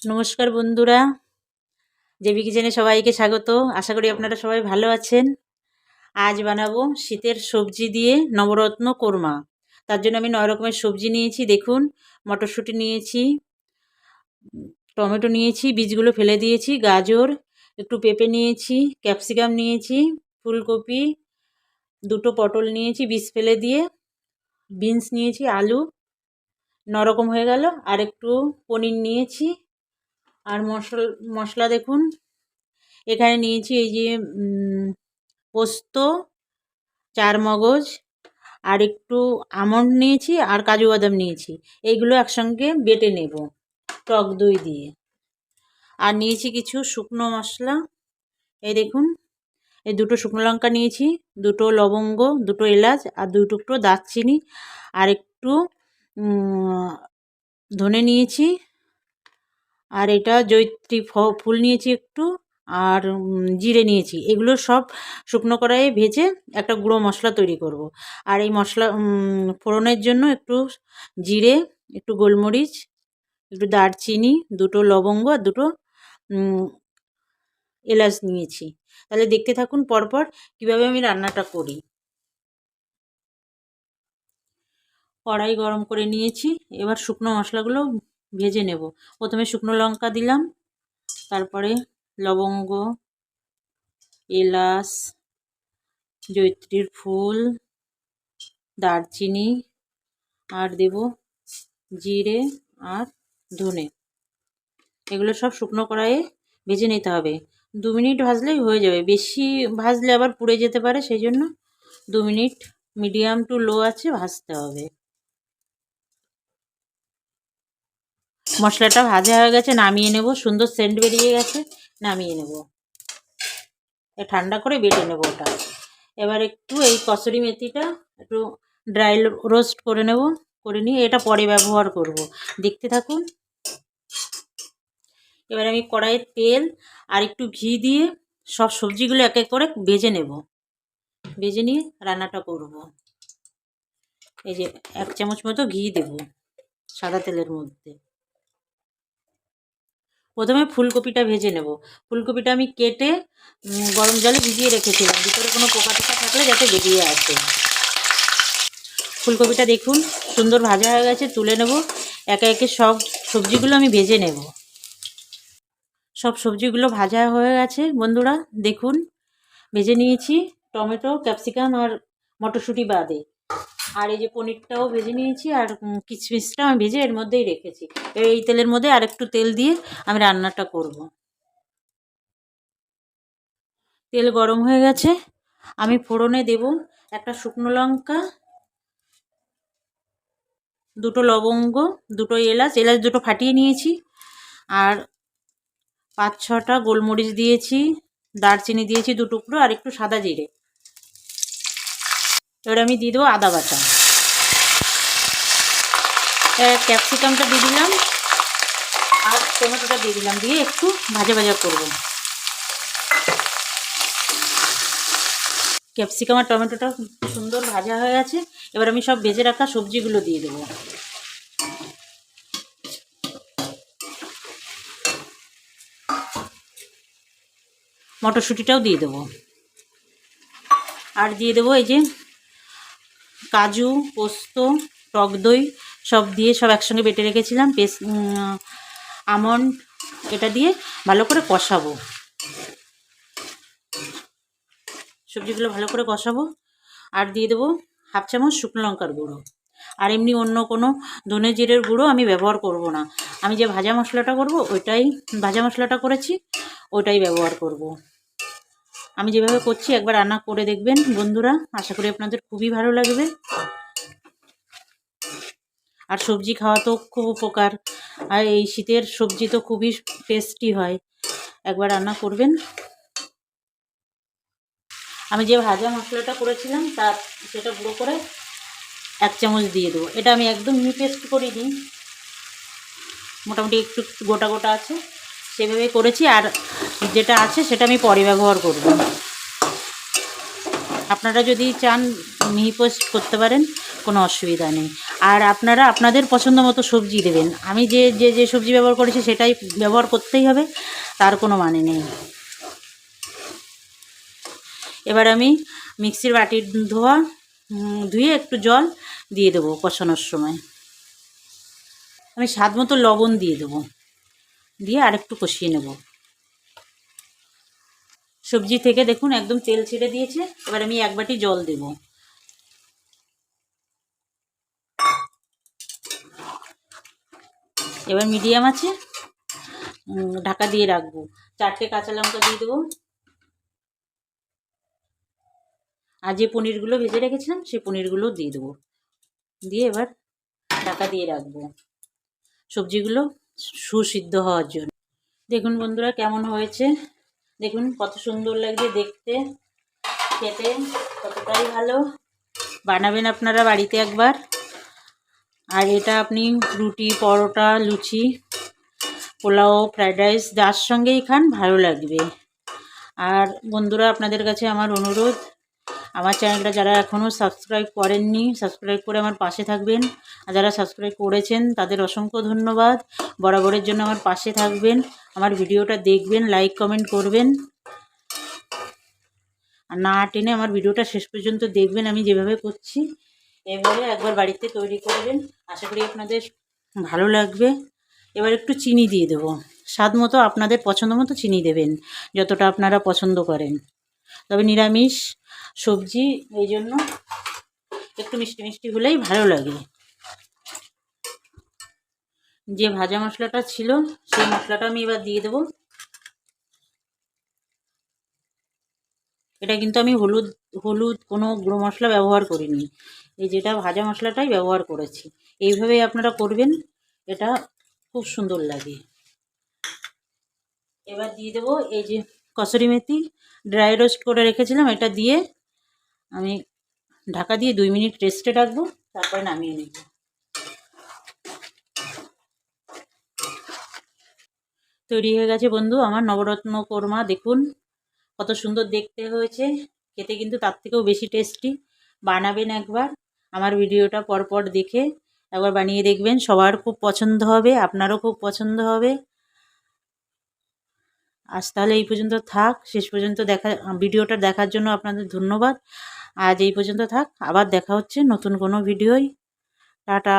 নমস্কার বন্ধুরা, জেবি কিচেনে সবাইকে স্বাগত। আশা করি আপনারা সবাই ভালো আছেন। আজ বানাবো শীতের সবজি দিয়ে নবরত্ন কোরমা। তার জন্য আমি 9 রকমের সবজি নিয়েছি। দেখুন, মটরশুঁটি নিয়েছি, টমেটো নিয়েছি, বীজগুলো ফেলে দিয়েছি, গাজর, একটু পেঁপে নিয়েছি, ক্যাপসিকাম নিয়েছি, ফুলকপি, দুটো পটল নিয়েছি বীজ ফেলে দিয়ে, বিনস নিয়েছি, আলু, 9 রকম হয়ে গেল। আর একটু পনির নিয়েছি। আর মশলা দেখুন, এখানে নিয়েছি এই যে পোস্ত, চারমগজ, আর একটু আমন্ড নিয়েছি, আর কাজু বাদাম নিয়েছি। এইগুলো একসঙ্গে বেটে নেব টক দই দিয়ে। আর নিয়েছি কিছু শুকনো মশলা, এই দেখুন, এই দুটো শুকনো লঙ্কা নিয়েছি, দুটো লবঙ্গ, দুটো এলাচ, আর 2 টুকরো দারচিনি, আর একটু ধনে নিয়েছি, আর এটা জয়িত্রী ফুল নিয়েছি একটু, আর জিরে নিয়েছি। এগুলো সব শুকনো কড়াইয়ে ভেজে একটা গুঁড়ো মশলা তৈরি করব। আর এই মশলা ফোড়নের জন্য একটু জিরে, একটু গোলমরিচ, একটু দারচিনি, দুটো লবঙ্গ, আর দুটো এলাচ নিয়েছি। তাহলে দেখতে থাকুন পরপর কিভাবে আমি রান্নাটা করি। কড়াই গরম করে নিয়েছি, এবার শুকনো মশলাগুলো ভেজে নেব। প্রথমে শুকনো লঙ্কা দিলাম, তারপরে লবঙ্গ, এলাচ, জয়িত্রীর ফুল, দারচিনি, আর দেব জিরে আর ধনে। এগুলো সব শুকনো কড়াইয়ে ভেজে নিতে হবে। 2 মিনিট ভাজলেই হয়ে যাবে, বেশি ভাজলে আবার পুড়ে যেতে পারে, সেই জন্য 2 মিনিট মিডিয়াম টু লো আছে ভাজতে হবে। মশলাটা ভাজা হয়ে গেছে, নামিয়ে নেব। সুন্দর সেন্ট বেরিয়ে গেছে, নামিয়ে নেব। ঠান্ডা করে বেটে নেব ওটা। এবার একটু এই কসুরি মেথিটা একটু ড্রাই রোস্ট করে নেব, করে নিয়ে এটা পরে ব্যবহার করব। দেখতে থাকুন। এবার আমি কড়াইয়ে তেল আর একটু ঘি দিয়ে সব সবজিগুলো এক এক করে ভেজে নেব। ভেজে নিয়ে রান্নাটা করব। এই যে 1 চামচ মতো ঘি দেব সাদা তেলের মধ্যে। প্রথমে ফুলকপিটা ভেজে নেব। ফুলকপিটা আমি কেটে গরম জলে ভিজিয়ে রেখেছিলাম, ভিতরে কোনো পোকা টোকা থাকলে যাতে বেরিয়ে আসে। ফুলকপিটা দেখুন সুন্দর ভাজা হয়ে গেছে, তুলে নেব। একে একে সব সবজিগুলো আমি ভেজে নেব। সব সবজিগুলো ভাজা হয়ে গেছে বন্ধুরা, দেখুন ভেজে নিয়েছি, টমেটো, ক্যাপসিকাম আর মটরশুঁটি বাদে। আর এই যে পনিরটাও ভেজে নিয়েছি, আর কিশমিশটা আমি ভেজে এর মধ্যেই রেখেছি। এই তেলের মধ্যে আর একটু তেল দিয়ে আমি রান্নাটা করব। তেল গরম হয়ে গেছে, আমি ফোড়নে দেব একটা শুকনো লঙ্কা, দুটো লবঙ্গ, দুটো এলাচ দুটো ফাটিয়ে নিয়েছি, আর 5-6টা গোলমরিচ দিয়েছি, দারচিনি দিয়েছি 2 টুকরো, আর একটু সাদা জিরে। এবার আমি দিয়ে দেবো আদা বাটা, ক্যাপসিকামটা দিয়ে দিলাম, আর টমেটোটা দিয়ে দিলাম, দিয়ে একটু ভাজা ভাজা করব। ক্যাপসিকাম আর টমেটোটা সুন্দর ভাজা হয়ে গেছে। এবার আমি সব ভেজে রাখা সবজিগুলো দিয়ে দেবো। মটরশুঁটিটাও দিয়ে দেবো, আর দিয়ে দেবো এই যে কাজু, পোস্ত, টক দই সব দিয়ে সব একসঙ্গে বেটে রেখেছিলাম, আমন্ড, এটা দিয়ে ভালো করে কষাবো। সবজিগুলো ভালো করে কষাবো। আর দিয়ে দেবো 1/2 চামচ শুকনো লঙ্কার গুঁড়ো। আর এমনি অন্য কোনো ধনে জিরের গুঁড়ো আমি ব্যবহার করব না। আমি যে ভাজা মশলাটা করব ভাজা মশলাটা করেছি ওইটাই ব্যবহার করব। আমি যেভাবে করছি একবার রান্না করে দেখবেন বন্ধুরা, আশা করি আপনাদের খুবই ভালো লাগবে। আর সবজি খাওয়া তো খুব উপকার, আর এই শীতের সবজি তো খুবই টেস্টি হয়, একবার রান্না করবেন। আমি যে ভাজা মশলাটা করেছিলাম সেটা গুঁড়ো করে 1 চামচ দিয়ে দেবো। এটা আমি একদম মিহি পেস্ট করিনি, মোটামুটি একটু গোটা গোটা আছে, সেভাবে করেছি। আর যেটা আছে সেটা আমি পরে ব্যবহার করব। আপনারা যদি চান মিহি পেস্ট করতে পারেন, কোনো অসুবিধা নেই। আর আপনারা আপনাদের পছন্দ মতো সবজি দেবেন। আমি যে যে যে সবজি ব্যবহার করেছি সেটাই ব্যবহার করতেই হবে, তার কোনো মানে নেই। এবার আমি মিক্সির বাটির ধুয়ে একটু জল দিয়ে দেবো কষানোর সময়। আমি স্বাদ মতো লবণ দিয়ে দেবো, দিয়ে আর একটু কষিয়ে নেব। সবজি থেকে দেখুন একদম তেল ছেড়ে দিয়েছে। এবার আমি এক বাটি জল দেব। এবার মিডিয়াম আছে ঢাকা দিয়ে রাখবো। 4টে কাঁচা লঙ্কা দিয়ে দেবো। আর যে পনিরগুলো ভেজে রেখেছিলাম সেই পনিরগুলো দিয়ে দেবো। দিয়ে এবার ঢাকা দিয়ে রাখবো সবজিগুলো সুসিদ্ধ হওয়ার জন্য। দেখুন বন্ধুরা কেমন হয়েছে, দেখুন কত সুন্দর লাগছে দেখতে, খেতে কতটাই ভালো। বানাবেন আপনারা বাড়িতে একবার। আর এটা আপনি রুটি, পরোটা, লুচি, পোলাও, ফ্রায়েড রাইস যার সঙ্গেই খান ভালো লাগবে। আর বন্ধুরা আপনাদের কাছে আমার অনুরোধ, আমার চ্যানেলটা যারা এখনও সাবস্ক্রাইব করেননি সাবস্ক্রাইব করে আমার পাশে থাকবেন। আর যারা সাবস্ক্রাইব করেছেন তাদের অসংখ্য ধন্যবাদ। বরাবরের জন্য আমার পাশে থাকবেন, আমার ভিডিওটা দেখবেন, লাইক কমেন্ট করবেন। আর না টেনে আমার ভিডিওটা শেষ পর্যন্ত দেখবেন। আমি যেভাবে করছি এভাবে একবার বাড়িতে তৈরি করবেন, আশা করি আপনাদের ভালো লাগবে। এবার একটু চিনি দিয়ে দেবো, স্বাদ মতো আপনাদের পছন্দ মতো চিনি দেবেন, যতটা আপনারা পছন্দ করেন। তবে নিরামিষ সবজি এই জন্য একটু মিষ্টি মিষ্টি হলেই ভালো লাগে। যে ভাজা মশলাটা ছিল সেই মশলাটা আমি এবার দিয়ে দেবো। এটা কিন্তু আমি হলুদ কোনো গুঁড়ো মশলা ব্যবহার করিনি, এই যেটা ভাজা মশলাটাই ব্যবহার করেছি। এইভাবেই আপনারা করবেন, এটা খুব সুন্দর লাগে। এবার দিয়ে দেবো এই যে কসুরি মেথি ড্রাই রোস্ট করে রেখেছিলাম, এটা দিয়ে আমি ঢাকা দিয়ে 2 মিনিট রেস্টে রাখবো, তারপরে নামিয়ে নেব। তৈরি হয়ে গেছে বন্ধু আমার নবরত্ন কোরমা। দেখুন কত সুন্দর দেখতে হয়েছে, খেতে কিন্তু তার থেকেও বেশি টেস্টি। বানাবেন একবার, আমার ভিডিওটা পরপর দেখে একবার বানিয়ে দেখবেন, সবার খুব পছন্দ হবে, আপনারও খুব পছন্দ হবে। আজ তাহলে এই পর্যন্ত থাক, শেষ পর্যন্ত ভিডিওটা দেখার জন্য আপনাদের ধন্যবাদ। আজ এই পর্যন্ত থাক, আবার দেখা হচ্ছে নতুন কোনো ভিডিওয়। টাটা।